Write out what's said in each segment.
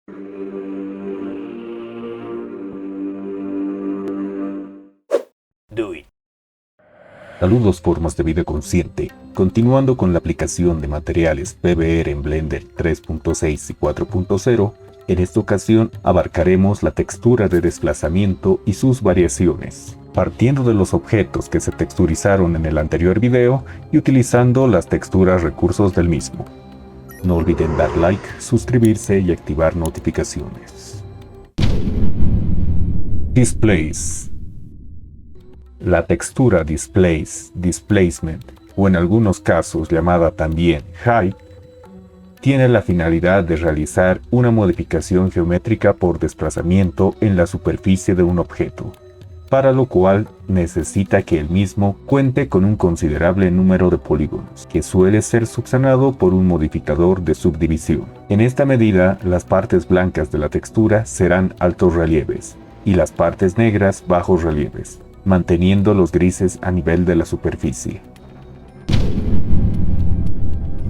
Do it. Saludos, formas de vida consciente. Continuando con la aplicación de materiales PBR en Blender 3.6 y 4.0, en esta ocasión abarcaremos la textura de desplazamiento y sus variaciones, partiendo de los objetos que se texturizaron en el anterior video y utilizando las texturas recursos del mismo. No olviden dar like, suscribirse y activar notificaciones. Displace. La textura Displace, Displacement, o en algunos casos llamada también Height, tiene la finalidad de realizar una modificación geométrica por desplazamiento en la superficie de un objeto, para lo cual necesita que el mismo cuente con un considerable número de polígonos, que suele ser subsanado por un modificador de subdivisión. En esta medida, las partes blancas de la textura serán altos relieves, y las partes negras bajos relieves, manteniendo los grises a nivel de la superficie.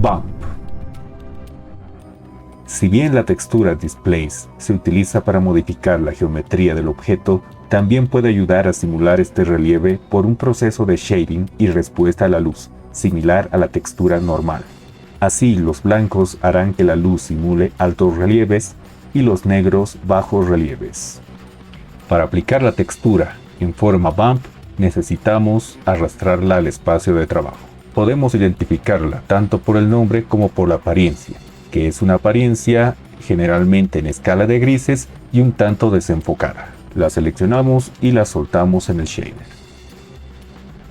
Bump. Si bien la textura Displace se utiliza para modificar la geometría del objeto, también puede ayudar a simular este relieve por un proceso de shading y respuesta a la luz, similar a la textura normal. Así, los blancos harán que la luz simule altos relieves y los negros bajos relieves. Para aplicar la textura en forma bump, necesitamos arrastrarla al espacio de trabajo. Podemos identificarla tanto por el nombre como por la apariencia, que es una apariencia generalmente en escala de grises y un tanto desenfocada. La seleccionamos y la soltamos en el shader.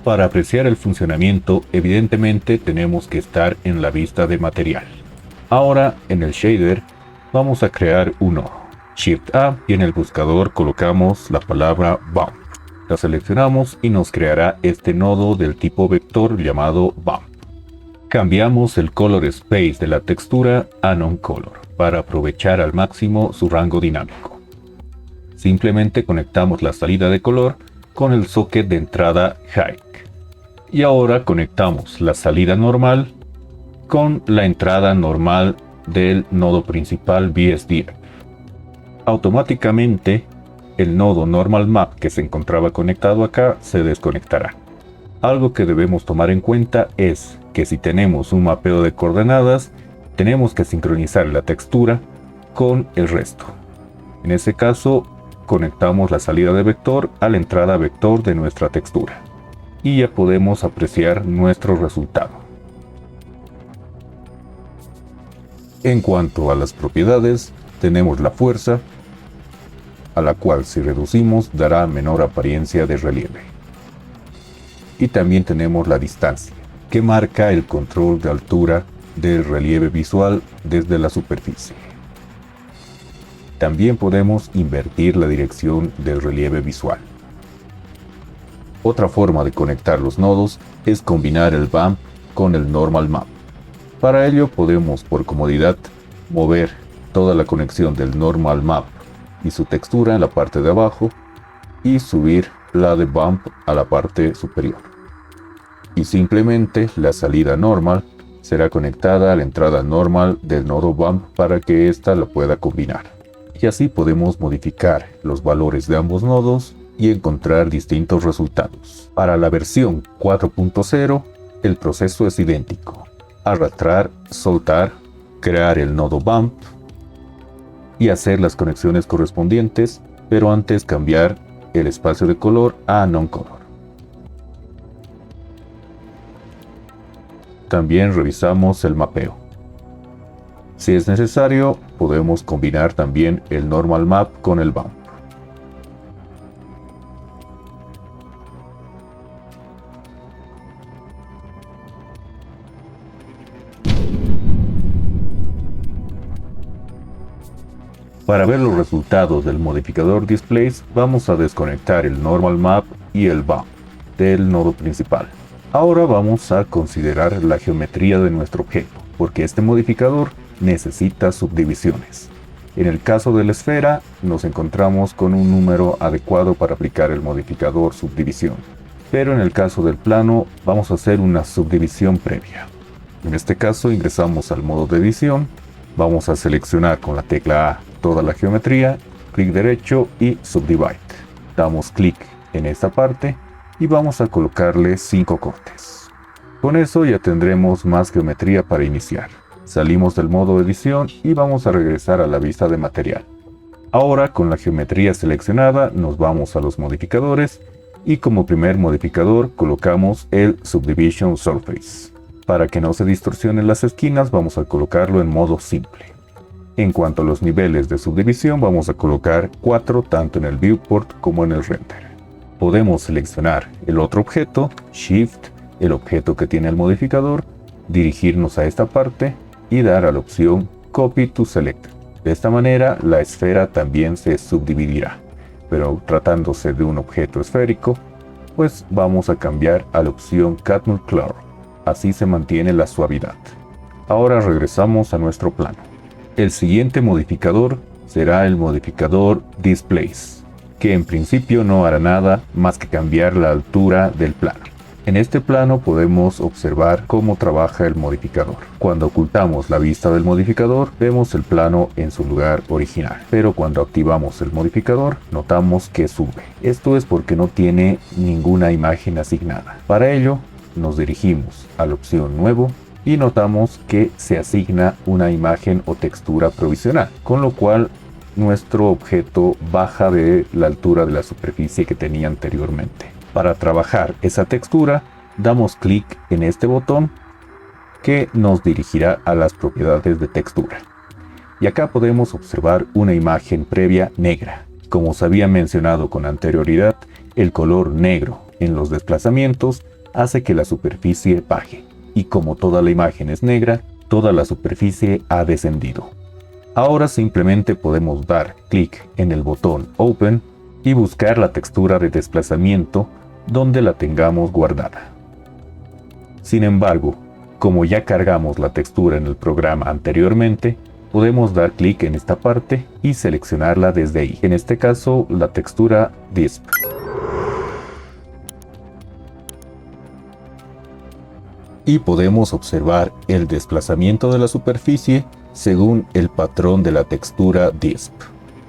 Para apreciar el funcionamiento, evidentemente tenemos que estar en la vista de material. Ahora, en el shader, vamos a crear un nodo. Shift A y en el buscador colocamos la palabra bump. La seleccionamos y nos creará este nodo del tipo vector llamado bump. Cambiamos el color space de la textura a non-color para aprovechar al máximo su rango dinámico. Simplemente conectamos la salida de color con el socket de entrada Height. Y ahora conectamos la salida normal con la entrada normal del nodo principal BSDF. Automáticamente el nodo Normal Map que se encontraba conectado acá se desconectará. Algo que debemos tomar en cuenta es que si tenemos un mapeo de coordenadas, tenemos que sincronizar la textura con el resto. En ese caso, conectamos la salida de vector a la entrada vector de nuestra textura. Y ya podemos apreciar nuestro resultado. En cuanto a las propiedades, tenemos la fuerza, a la cual si reducimos dará menor apariencia de relieve. Y también tenemos la distancia, que marca el control de altura del relieve visual desde la superficie. También podemos invertir la dirección del relieve visual. Otra forma de conectar los nodos es combinar el bump con el normal map. Para ello podemos, por comodidad, mover toda la conexión del normal map y su textura en la parte de abajo y subir la de bump a la parte superior. Y simplemente la salida normal será conectada a la entrada normal del nodo bump para que ésta lo pueda combinar. Y así podemos modificar los valores de ambos nodos y encontrar distintos resultados. Para la versión 4.0 el proceso es idéntico: arrastrar, soltar, crear el nodo bump y hacer las conexiones correspondientes, pero antes cambiar el espacio de color a non-color. También revisamos el mapeo. Si es necesario, podemos combinar también el normal map con el bump. Para ver los resultados del modificador Displace, vamos a desconectar el Normal Map y el Bump del nodo principal. Ahora vamos a considerar la geometría de nuestro objeto, porque este modificador necesita subdivisiones. En el caso de la esfera, nos encontramos con un número adecuado para aplicar el modificador subdivisión. Pero en el caso del plano, vamos a hacer una subdivisión previa. En este caso ingresamos al modo de edición, vamos a seleccionar con la tecla A toda la geometría, clic derecho y Subdivide. Damos clic en esta parte y vamos a colocarle 5 cortes. Con eso ya tendremos más geometría para iniciar. Salimos del modo edición y vamos a regresar a la vista de material. Ahora con la geometría seleccionada nos vamos a los modificadores y como primer modificador colocamos el Subdivision Surface. Para que no se distorsionen las esquinas vamos a colocarlo en modo simple. En cuanto a los niveles de subdivisión vamos a colocar 4 tanto en el viewport como en el render. Podemos seleccionar el otro objeto, Shift, el objeto que tiene el modificador, dirigirnos a esta parte y dar a la opción Copy to Select. De esta manera la esfera también se subdividirá, pero tratándose de un objeto esférico, pues vamos a cambiar a la opción Cadmium Clear. Así se mantiene la suavidad. Ahora regresamos a nuestro plano. El siguiente modificador será el modificador Displace, que en principio no hará nada más que cambiar la altura del plano. En este plano podemos observar cómo trabaja el modificador. Cuando ocultamos la vista del modificador, vemos el plano en su lugar original. Pero cuando activamos el modificador, notamos que sube. Esto es porque no tiene ninguna imagen asignada. Para ello, nos dirigimos a la opción Nuevo y notamos que se asigna una imagen o textura provisional, con lo cual nuestro objeto baja de la altura de la superficie que tenía anteriormente. Para trabajar esa textura, damos clic en este botón que nos dirigirá a las propiedades de textura. Y acá podemos observar una imagen previa negra. Como se había mencionado con anterioridad, el color negro en los desplazamientos hace que la superficie baje. Y como toda la imagen es negra, toda la superficie ha descendido. Ahora simplemente podemos dar clic en el botón Open y buscar la textura de desplazamiento donde la tengamos guardada. Sin embargo, como ya cargamos la textura en el programa anteriormente, podemos dar clic en esta parte y seleccionarla desde ahí. En este caso, la textura Disp. Y podemos observar el desplazamiento de la superficie según el patrón de la textura Disp.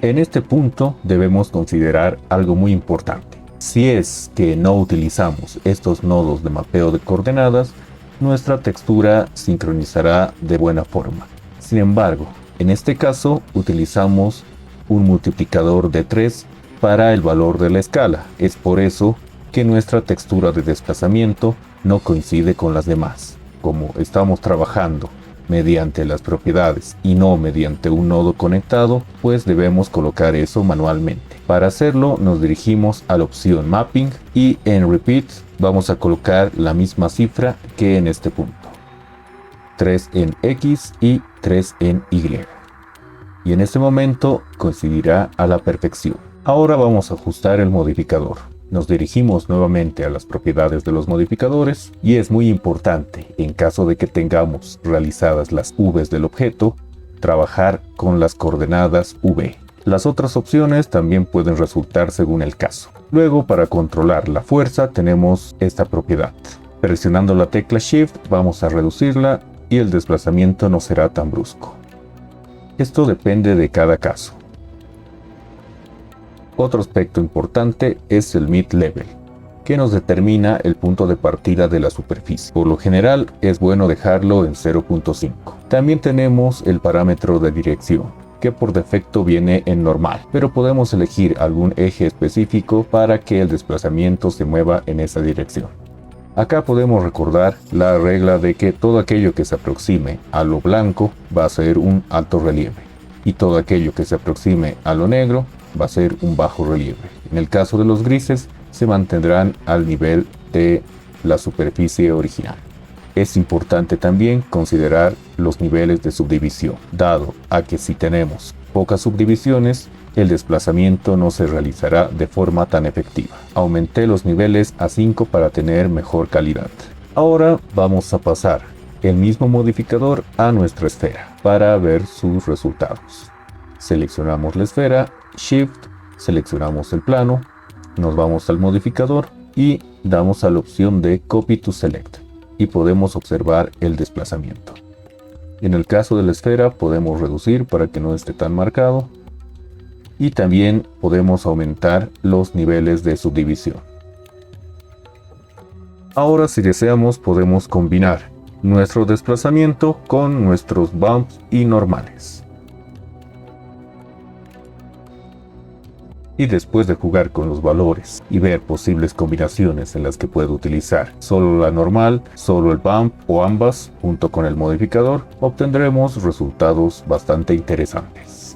En este punto debemos considerar algo muy importante. Si es que no utilizamos estos nodos de mapeo de coordenadas, nuestra textura sincronizará de buena forma. Sin embargo, en este caso utilizamos un multiplicador de 3 para el valor de la escala. Es por eso que nuestra textura de desplazamiento no coincide con las demás. Como estamos trabajando mediante las propiedades y no mediante un nodo conectado, pues debemos colocar eso manualmente. Para hacerlo nos dirigimos a la opción Mapping y en Repeat vamos a colocar la misma cifra que en este punto. 3 en X y 3 en Y. Y en este momento coincidirá a la perfección. Ahora vamos a ajustar el modificador. Nos dirigimos nuevamente a las propiedades de los modificadores y es muy importante, en caso de que tengamos realizadas las V's del objeto, trabajar con las coordenadas V. Las otras opciones también pueden resultar según el caso. Luego, para controlar la fuerza tenemos esta propiedad. Presionando la tecla Shift vamos a reducirla y el desplazamiento no será tan brusco. Esto depende de cada caso. Otro aspecto importante es el mid-level, que nos determina el punto de partida de la superficie. Por lo general es bueno dejarlo en 0.5. También tenemos el parámetro de dirección, que por defecto viene en normal, pero podemos elegir algún eje específico para que el desplazamiento se mueva en esa dirección. Acá podemos recordar la regla de que todo aquello que se aproxime a lo blanco va a ser un alto relieve y todo aquello que se aproxime a lo negro va a ser un bajo relieve. En el caso de los grises se mantendrán al nivel de la superficie original. Es importante también considerar los niveles de subdivisión, dado a que si tenemos pocas subdivisiones, el desplazamiento no se realizará de forma tan efectiva. Aumenté los niveles a 5 para tener mejor calidad. Ahora vamos a pasar el mismo modificador a nuestra esfera para ver sus resultados. Seleccionamos la esfera, Shift, seleccionamos el plano, nos vamos al modificador y damos a la opción de Copy to Select y podemos observar el desplazamiento. En el caso de la esfera podemos reducir para que no esté tan marcado y también podemos aumentar los niveles de subdivisión. Ahora, si deseamos, podemos combinar nuestro desplazamiento con nuestros bumps y normales. Y después de jugar con los valores y ver posibles combinaciones en las que puedo utilizar solo la normal, solo el bump o ambas junto con el modificador, obtendremos resultados bastante interesantes.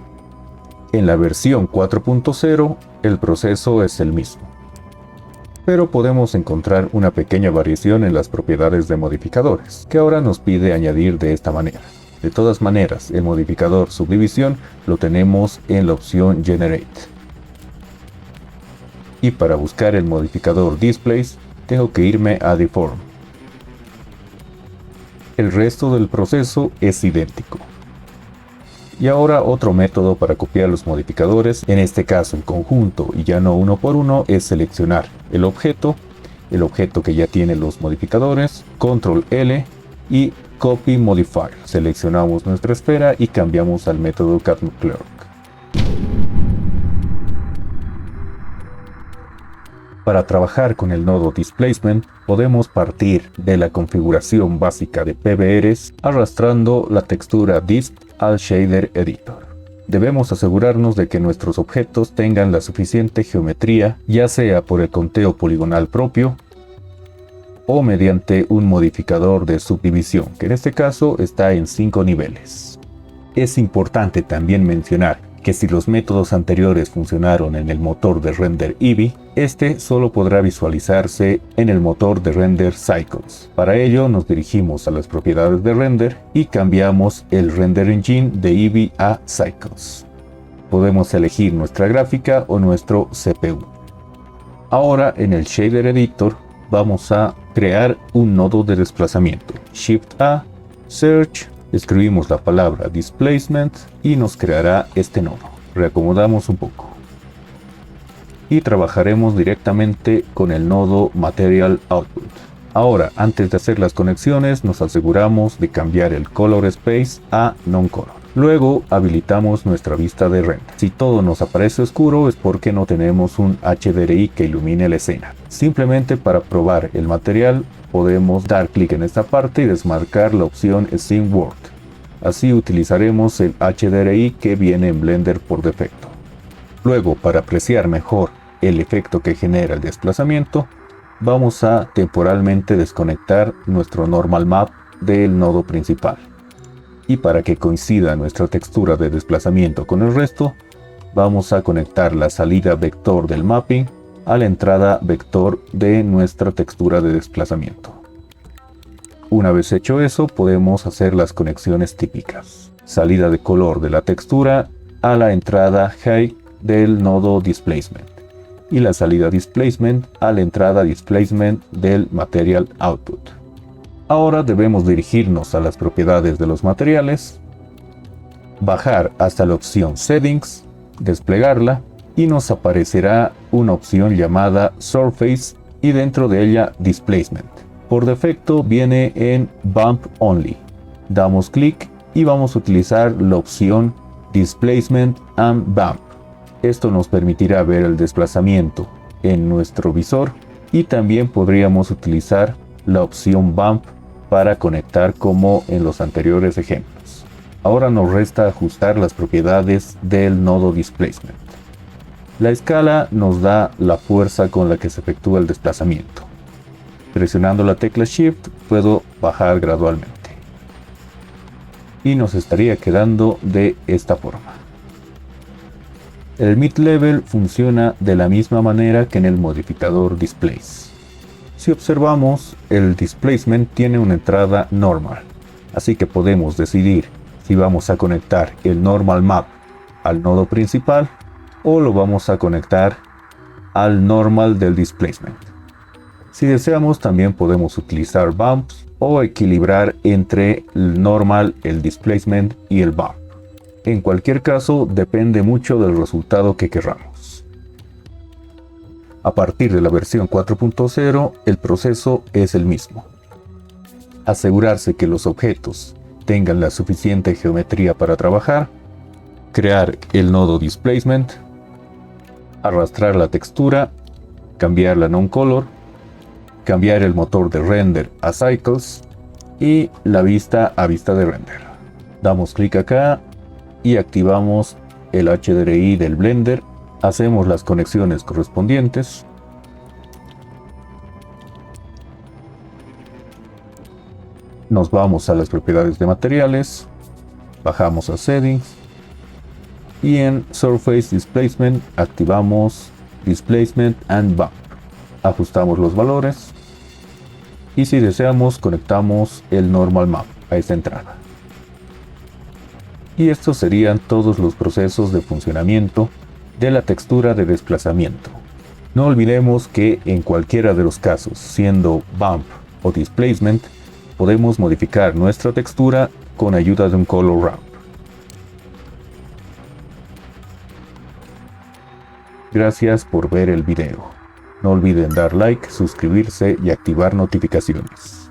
En la versión 4.0 el proceso es el mismo, pero podemos encontrar una pequeña variación en las propiedades de modificadores, que ahora nos pide añadir de esta manera. De todas maneras, el modificador subdivisión lo tenemos en la opción Generate. Y para buscar el modificador Displace, tengo que irme a Deform. El resto del proceso es idéntico. Y ahora otro método para copiar los modificadores, en este caso en conjunto y ya no uno por uno, es seleccionar el objeto que ya tiene los modificadores, Control L y Copy Modifier. Seleccionamos nuestra esfera y cambiamos al método CatClerk. Para trabajar con el nodo Displacement, podemos partir de la configuración básica de PBRs arrastrando la textura Disp al Shader Editor. Debemos asegurarnos de que nuestros objetos tengan la suficiente geometría, ya sea por el conteo poligonal propio o mediante un modificador de subdivisión, que en este caso está en 5 niveles. Es importante también mencionar que si los métodos anteriores funcionaron en el motor de render Eevee, este solo podrá visualizarse en el motor de render Cycles. Para ello nos dirigimos a las propiedades de render y cambiamos el render engine de Eevee a Cycles. Podemos elegir nuestra gráfica o nuestro CPU. Ahora en el Shader Editor vamos a crear un nodo de desplazamiento. Shift A, Search, escribimos la palabra Displacement y nos creará este nodo. Reacomodamos un poco. Y trabajaremos directamente con el nodo Material Output. Ahora, antes de hacer las conexiones, nos aseguramos de cambiar el Color Space a Non-Color. Luego, habilitamos nuestra vista de render. Si todo nos aparece oscuro es porque no tenemos un HDRI que ilumine la escena. Simplemente para probar el material, podemos dar clic en esta parte y desmarcar la opción Scene World. Así utilizaremos el HDRI que viene en Blender por defecto. Luego, para apreciar mejor el efecto que genera el desplazamiento, vamos a temporalmente desconectar nuestro Normal Map del nodo principal. Y para que coincida nuestra textura de desplazamiento con el resto, vamos a conectar la salida vector del mapping a la entrada vector de nuestra textura de desplazamiento. Una vez hecho eso, podemos hacer las conexiones típicas. Salida de color de la textura a la entrada Height del nodo Displacement. Y la salida Displacement a la entrada Displacement del Material Output. Ahora debemos dirigirnos a las propiedades de los materiales, bajar hasta la opción Settings, desplegarla y nos aparecerá una opción llamada Surface y dentro de ella Displacement. Por defecto viene en Bump Only. Damos clic y vamos a utilizar la opción Displacement and Bump. Esto nos permitirá ver el desplazamiento en nuestro visor y también podríamos utilizar la opción Bump para conectar como en los anteriores ejemplos. Ahora nos resta ajustar las propiedades del nodo Displacement. La escala nos da la fuerza con la que se efectúa el desplazamiento. Presionando la tecla Shift puedo bajar gradualmente. Y nos estaría quedando de esta forma. El Mid-Level funciona de la misma manera que en el modificador Displace. Si observamos, el Displacement tiene una entrada normal, así que podemos decidir si vamos a conectar el Normal Map al nodo principal o lo vamos a conectar al normal del Displacement. Si deseamos, también podemos utilizar bumps o equilibrar entre el normal, el displacement y el bump. En cualquier caso, depende mucho del resultado que queramos. A partir de la versión 4.0, el proceso es el mismo. Asegurarse que los objetos tengan la suficiente geometría para trabajar, crear el nodo Displacement, arrastrar la textura, cambiarla a non-color, cambiar el motor de render a Cycles y la vista a vista de render. Damos clic acá y activamos el HDRI del Blender, hacemos las conexiones correspondientes. Nos vamos a las propiedades de materiales, bajamos a Settings y en Surface Displacement activamos Displacement and Bump. Ajustamos los valores y si deseamos conectamos el Normal Map a esta entrada. Y estos serían todos los procesos de funcionamiento de la textura de desplazamiento. No olvidemos que en cualquiera de los casos, siendo Bump o Displacement, podemos modificar nuestra textura con ayuda de un Color Ramp. Gracias por ver el video. No olviden dar like, suscribirse y activar notificaciones.